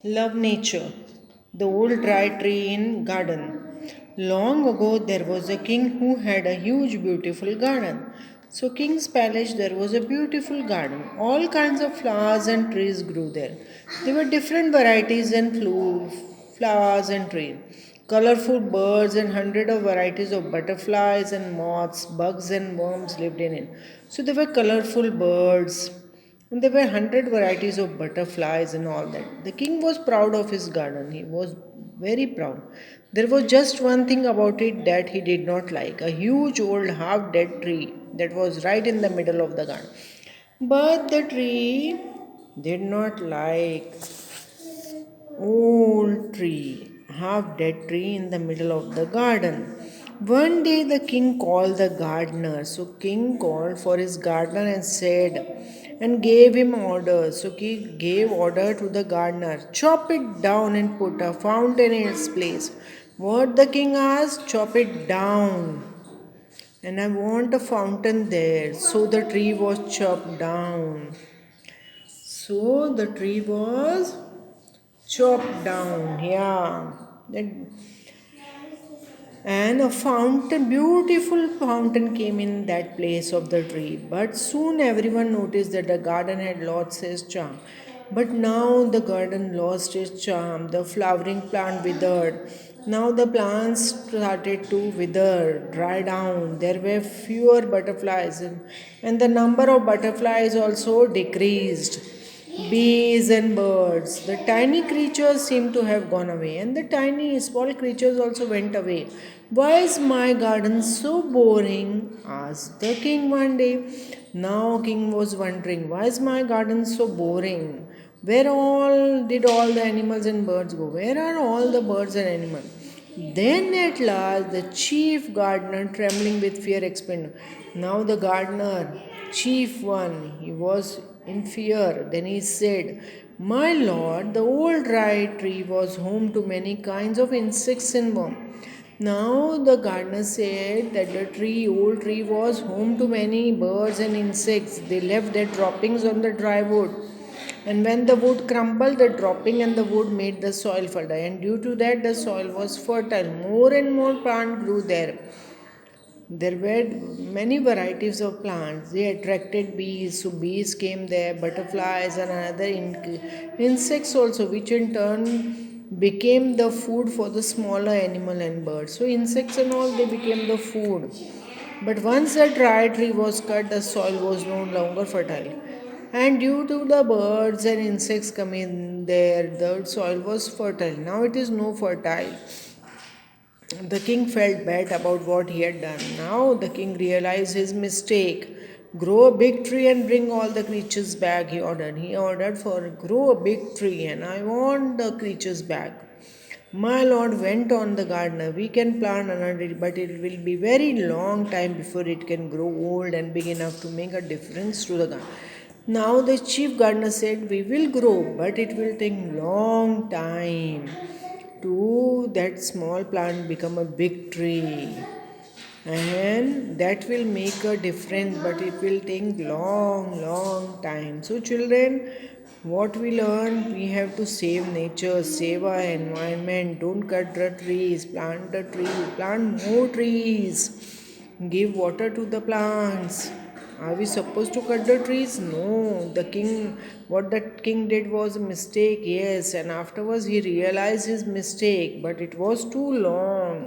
Love nature. The old dry tree in garden. Long ago there was a king who had a huge beautiful garden. So king's palace there was a beautiful garden. All kinds of flowers and trees grew there. There were different varieties and flowers and trees. Colorful birds and hundred of varieties of butterflies and moths, bugs and worms lived in it. So there were colorful birds, and there were 100 varieties of butterflies and all that. The king was proud of his garden. He was very proud. There was just one thing about it that he did not like, a huge old half dead tree that was right in the middle of the garden. But the tree did not like old tree, half dead tree in the middle of the garden. One day the king called the gardener. So king called for his gardener and said and gave him orders. So he gave order to the gardener, chop it down and put a fountain in its place. What the king asked? Chop it down. And I want a fountain there. So the tree was chopped down. So the tree was chopped down, yeah. And a fountain, beautiful fountain came in that place of the tree. But soon everyone noticed that the garden had lost its charm. But now the garden lost its charm. The flowering plant withered. Now the plants started to wither, dry down. There were fewer butterflies, and the number of butterflies also decreased. Bees and birds, the tiny creatures seemed to have gone away, and the tiny small creatures also went away. Why is my garden so boring? Asked the king one day. Now king was wondering, why is my garden so boring? Where all did all the animals and birds go? Where are all the birds and animals? Then at last the chief gardener, trembling with fear, explained. Now the gardener, chief one, he was in fear. Then he said, my lord, the old dry tree was home to many kinds of insects and worms. Now the gardener said that the old tree, was home to many birds and insects. They left their droppings on the dry wood. And when the wood crumbled, the dropping and the wood made the soil fertile. And due to that, the soil was fertile. More and more plant grew there. There were many varieties of plants. They attracted bees, so bees came there, butterflies, and other insects also, which in turn became the food for the smaller animal and birds. So insects and all, they became the food. But once the dry tree was cut, the soil was no longer fertile. And due to the birds and insects coming there, the soil was fertile. Now it is no fertile. The king felt bad about what he had done. Now the king realized his mistake. Grow a big tree and bring all the creatures back, he ordered. He ordered for grow a big tree and I want the creatures back. My lord, went on the gardener, we can plant another tree, but it will be very long time before it can grow old and big enough to make a difference to the garden. Now the chief gardener said, we will grow, but it will take long time to that small plant become a big tree, and that will make a difference, but it will take long time. So children, what we learn, we have to save nature, save our environment, don't cut the trees, plant the tree, plant more trees, give water to the plants. Are we supposed to cut the trees? No. The king, what the king did was a mistake, yes, and afterwards he realized his mistake, but it was too long.